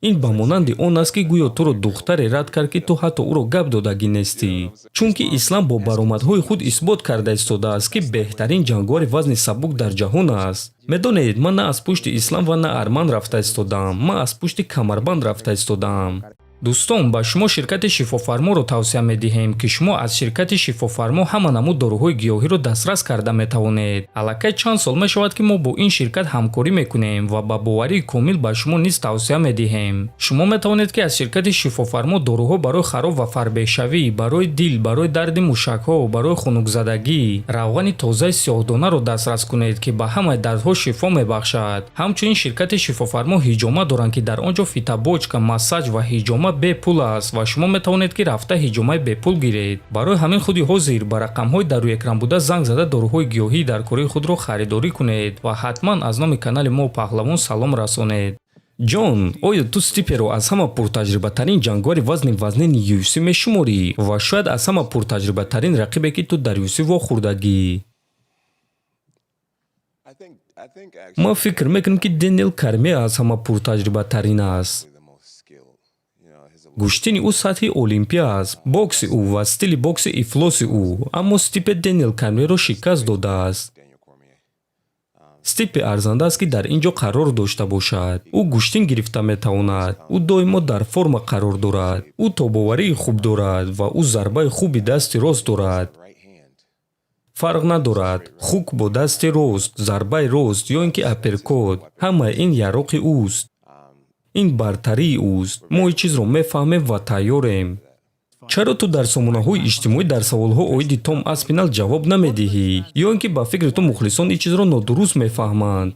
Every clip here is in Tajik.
ин ба монанди он аст ки гӯё туро духтаре рад кард ки ту ҳатто ӯро гап додагӣ нестӣ. Чунки ислам бо баромадҳои худ исбот карда истодааст ки беҳтарин ҷангори вазни сабук дар ҷаҳон аст. Медонед, ман на аз пушти ислам ва на арман рафта истодаам, ман аз пушти камарбанд рафта истодаам. дӯстон, ба шумо ширкати шифофарморо тавсия медиҳем ки шумо аз ширкати шифофармо ҳама намуд доруҳои гиёҳиро дастрас карда метавонед. аллакай чанд сол мешавад ки мо бо ин ширкат ҳамкорӣ мекунем ва ба боварии комил ба шумо низ тавсия медиҳем. шумо метавонед ки аз ширкати шифофармо доруҳо барои хароб ва фарбехшавӣ, барои дил, барои дарди мушакҳо, барои хунукзадагӣ, равғани тозаи сиёҳдонаро дастрас кунед ки ба ҳамаи дардҳо шифо мебахшад. ҳамчунин ширкати шифофармо ҳиҷома доранд ки дар он ҷо фитобочка, массаҷ ва ҳиҷома бепул аст ва шумо метавонед ки рафта ҳиҷомаи бепул гиред. барои ҳамин худи ҳозир ба рақамҳои дар рӯи экран буда занг зада доруҳои гиёҳии даркории худро харидорӣ кунед ва ҳатман аз номи канали мо паҳлавон салом расонед. Джон, оё ту Стипиро аз ҳама пуртаҷрибатарин ҷангори вазни вазнини UFC мешуморӣ ва шояд аз ҳама пуртаҷрибатарин рақибе ки ту дар UFC вохӯрдагӣ? ман фикр мекунам ки Денел Кармия аз ҳама пуртаҷрибатарин аст. гӯштини ӯ сатҳи олимпия аст, бокси ӯ ва стили бокси ифлоси ӯ, аммо Стипи Денел Кармиеро шикаст додааст. Стипи арзанда аст ки дар ин ҷо қарор дошта бошад. ӯ гӯштин гирифта метавонад, ӯ доимо дар форма қарор дорад, ӯ тобоварии хуб дорад ва ӯ зарбаи хуби дасти рост дорад. фарқ надорад хук бо дасти рост, зарбаи рост ё ин ки аперкот, ҳамаи ин яроқи ӯст. ин бартарии ӯст. мо ин чизро мефаҳмем ва тайёрем. чаро ту дар сомонаҳои иҷтимоӣ дар саволҳо оиди Том Аспинал ҷавоб намедиҳӣ ё ин ки ба фикри ту мухлисон ин чизро нодуруст мефаҳманд?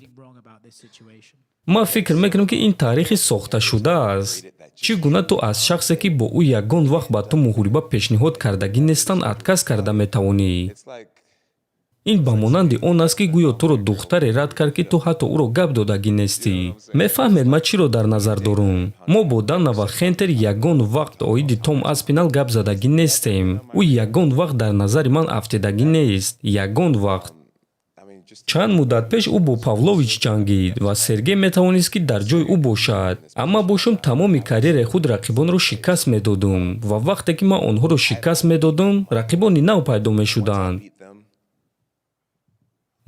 ман фикр мекунам ки ин таърихи сохташуда аст. чӣ гуна ту аз шахсе ки бо ӯ ягон вақт ба ту муҳориба пешниҳод кардагӣ нестан отказ карда метавонӣ? ин ба монанди он аст ки гӯё туро духтаре рад кард ки ту ҳатто ӯро гап додагӣ нестӣ. мефаҳмед ман чиро дар назар дорам? мо бо Дана ва Хентер ягон вақт оиди Том Аспинал гап задагӣ нестем. ӯ ягон вақт дар назари ман афтидагӣ нест. ягон вақт. чанд муддат пеш ӯ бо Павлович ҷангид ва Сергей метавонист ки дар ҷои ӯ бошад. аммо бошум тамоми карьераи худ рақибонро шикаст медодум ва вақте ки ман онҳоро шикаст медодум, рақибони нав пайдо мешуданд.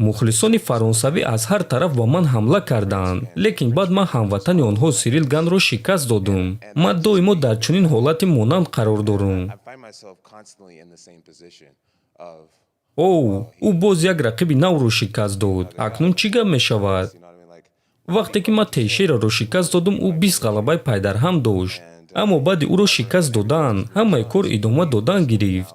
мухлисони фаронсавӣ аз ҳар тараф ба ман ҳамла карданд, лекин баъд ман ҳамватани онҳо Сирил Ганро шикаст додум. ман доимо дар чунин ҳолати монанд қарор дорам. ӯ боз як рақиби навро шикаст дод. акнун чӣ гап мешавад? вақте ки ман Тейшераро шикаст додум, ӯ 20 ғалабаи пайдарҳам дошт. аммо баъди ӯро шикаст додан, ҳамаи кор идома додан гирифт.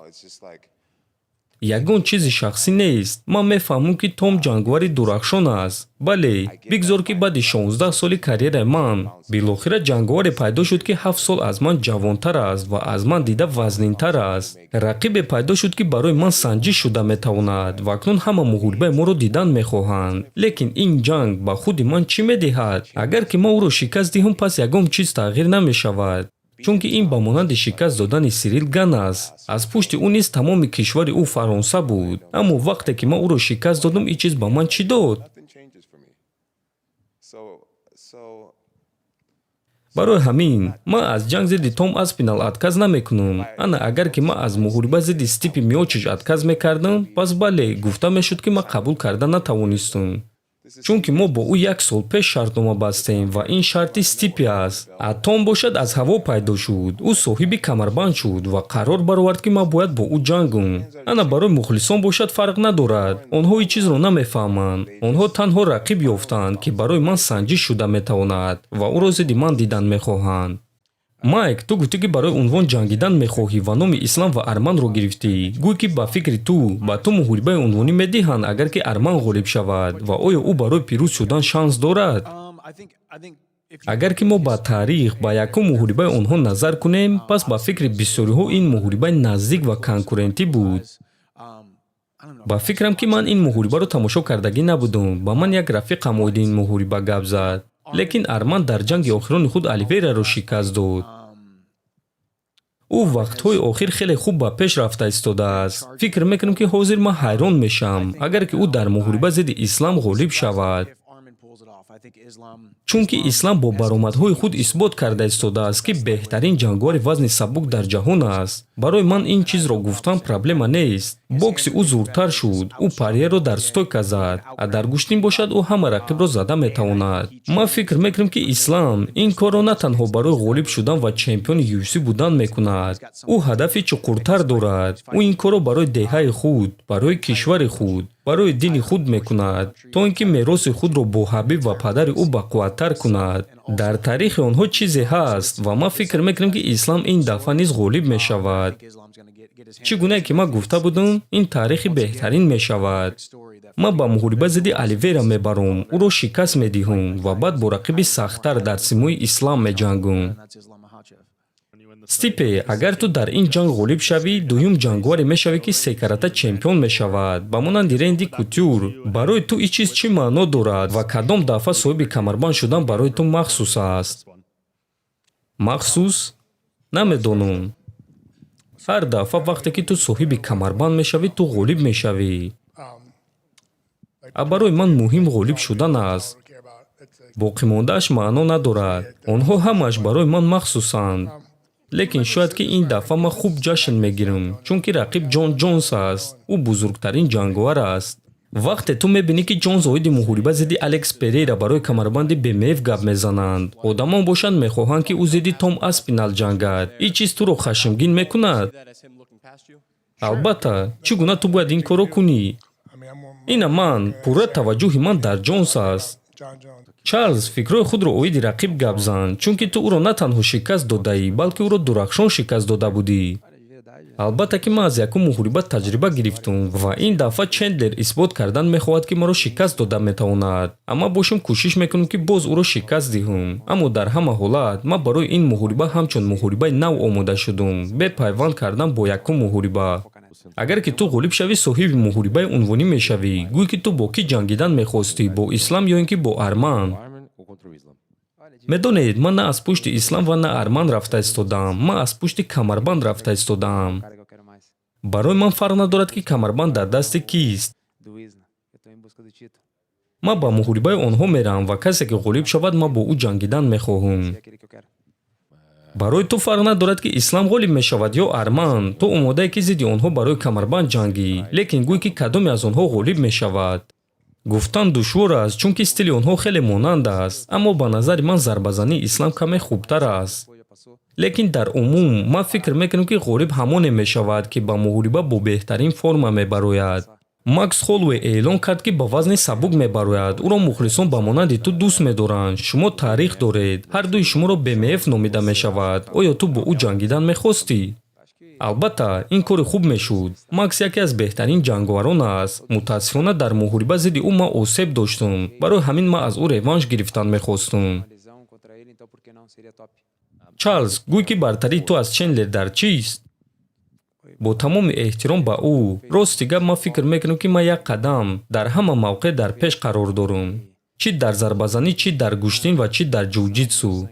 ягон чизи шахсӣ нест. ман мефаҳмам ки Том ҷангвари дурахшон аст. бале, бигзор ки баъди 16 соли карьераи ман билохира ҷангваре пайдо шуд ки 7 сол аз ман ҷавонтар аст ва аз ман дида вазнинтар аст. рақибе пайдо шуд ки барои ман санҷиш шуда метавонад ва акнун ҳама муҳорибаи моро дидан мехоҳанд. лекин ин ҷанг ба худи ман чӣ медиҳад? агар ки ман ӯро шикаст диҳам, пас ягон чиз тағйир намешавад. чунки ин ба монанди шикаст додани Сирил Ган аст. аз пушти ӯ низ тамоми кишвари ӯ Фаронса буд. аммо вақте ки ман ӯро шикаст додам, ин чиз ба ман чӣ дод? барои ҳамин ман аз ҷанг зидди Том Аспинал отказ намекунам. ана агар ки ман аз муҳориба зидди Стипи Миочич отказ мекардам, пас бале, гуфта мешуд ки ман қабул карда натавонистам. чунки мо бо ӯ 1 сол пеш шартнома бастем ва ин шарти Стипи аст. а Том бошад аз ҳаво пайдо шуд. ӯ соҳиби камарбанд шуд ва қарор баровард ки ман бояд бо ӯ ҷангам. ана барои мухлисон бошад фарқ надорад. онҳо ин чизро намефаҳманд. онҳо танҳо рақиб ёфтанд ки барои ман санҷиш шуда метавонад ва ӯро зидди ман дидан мехоҳанд. Майк, ту гуфтӣ ки барои унвон ҷангидан мехоҳӣ ва номи Ислам ва Арманро гирифтӣ. гӯй ки ба фикри ту ба ту муҳорибаи унвонӣ медиҳанд агар ки Арман ғолиб шавад ва оё ӯ барои пирӯз шудан шанс дорад? агар ки мо ба таърих ба якум муҳорибаи онҳо назар кунем, пас ба фикри бисёриҳо ин муҳорибаи наздик ва конкурентӣ буд. ба фикрам ки ман ин муҳорибаро тамошо кардагӣ набудам. ба ман як рафиқам оиди ин муҳориба гап зад. лекин Арман дар ҷанги охирони худ Оливейраро шикаст дод. ӯ вақтҳои охир хеле хуб ба пеш рафта истодааст. фикр мекунам ки ҳозир ман ҳайрон мешам, агар ки ӯ дар муҳориба зидди Ислам ғолиб шавад. чунки ислам бо баромадҳои худ исбот карда истодааст ки беҳтарин ҷангори вазни сабук дар ҷаҳон аст. Барои ман ин чизро гуфтан проблема нест. Бокси ӯ зуртар шуд, ӯ парияро дар стойка зад. Агар гӯштин бошад, ӯ ҳама рақибро зада метавонад. Ман фикр мекунам, ки ислам ин корро на танҳо барои ғолиб шудан ва чемпиони UFC будан мекунад. ӯ ҳадафи чуқуртар дорад. ӯ ин корро барои деҳаи худ, барои кишвари худ, барои дини худ мекунад, то ин ки мероси худро бо ҳабиб ва падари ӯ бақувваттар кунад. Дар таърихи онҳо чизе ҳаст ва ман фикр мекунам, ки ислам ин дафъа низ ғолиб мешавад. Чӣ гуна ки ман гуфта будам, ин таърихи беҳтарин мешавад. Ман ба муҳориба зидди Оливейра мебарам, ӯро шикаст медиҳам ва баъд бо рақиби сахттар дар симои ислам меҷангам. Стипи, агар ту дар ин ҷанг ғолиб шавӣ, дуюм ҷангваре мешавӣ, ки секарата чемпион мешавад. Ба монанди Ренди Кутюр, барои ту ин чиз чӣ маъно дорад ва кадом дафъа соҳиби камарбанд шудан барои ту махсус аст? Махсус? Намедонам. ҳар дафъа вақте ки ту соҳиби камарбанд мешавӣ, ту ғолиб мешавӣ. Барои ман муҳим ғолиб шудан аст. Боқимондааш маъно надорад. Онҳо ҳамааш барои ман махсусанд. Лекин шояд ки ин дафъа ман хуб ҷашн мегирам, чунки рақиб Джонс аст. Ӯ бузургтарин ҷангвар аст. Вақте ту мебинӣ, ки Джонс оиди муҳориба зидди Алекс Перейра барои камарбанди БМФ гап мезананд, одамон бошанд мехоҳанд, ки ӯ зидди Том Аспинал ҷангад. Ин чиз туро хашмгин мекунад? Албатта, чӣ гуна ту бояд ин корро кунӣ? Ина ман, пурра таваҷҷӯҳи ман дар Джонс аст. Чарльз, фикрҳои худро оиди рақиб гап зан, чунки ту ӯро на танҳо шикаст додаӣ, балки ӯро дурахшон шикаст дода будӣ. Албатта, ки ман аз якум муҳориба таҷриба гирифтам ва ин дафъа Чендлер исбот кардан мехоҳад, ки маро шикаст дода метавонад. Аммо бошам кӯшиш мекунам, ки боз ӯро шикаст диҳам. Аммо дар ҳама ҳолат, ман барои ин муҳориба ҳамчун муҳорибаи нав омода шудам, бе пайванд кардан бо якум муҳориба. Агар ки ту ғолиб шавӣ, соҳиби муҳорибаи унвонӣ мешавӣ. Гӯй, ки ту бо кӣ ҷангидан мехостӣ, бо ислам ё ин ки бо арман? Медонед, ман на аз пушти ислам ва на арман рафта истодаам, ман аз пушти камарбанд рафта истодаам. Барои ман фарқ надорад, ки камарбанд дар дасти кист. Ман ба муҳорибаи онҳо мерам ва касе ки ғолиб шавад, ман бо ӯ ҷангидан мехоҳам. Барои ту фарқ надорад, ки ислам ғолиб мешавад ё арман. Ту омодае, ки зидди онҳо барои камарбанд ҷангӣ, лекин гӯй, ки кадоме аз онҳо ғолиб мешавад? Гуфтан душвор аст, чунки стили онҳо хеле монанд аст, аммо ба назари ман зарбазании ислам каме хубтар аст. Лекин дар умум, ман фикр мекунам, ки ғолиб ҳамоне мешавад, ки ба муҳориба бо беҳтарин форма мебарояд. Макс Холлоуей эълон кард, ки ба вазни сабук мебарояд. Ӯро мухлисон ба монанди ту дӯст медоранд. Шумо таърих доред. Ҳар дуи шуморо БМФ номида мешавад. Оё ту бо ӯ ҷангидан мехостӣ? Албатта, ин кори хуб мешуд. Макс яке аз беҳтарин ҷангварон аст. Мутаассифона дар муҳориба зидди ӯ ман осеб доштам. Барои ҳамин ман аз ӯ реванш гирифтан мехостам. Чарльз, гӯй, ки бартарии ту аз Чендлер дар чист? Бо тамоми эҳтиром ба ӯ, рости гап ман фикр мекунам, ки ман як қадам дар ҳама мавқеъ дар пеш қарор дорам. Чӣ дар зарбазанӣ, чӣ дар гӯштин ва чӣ дар ҷуҷитсу.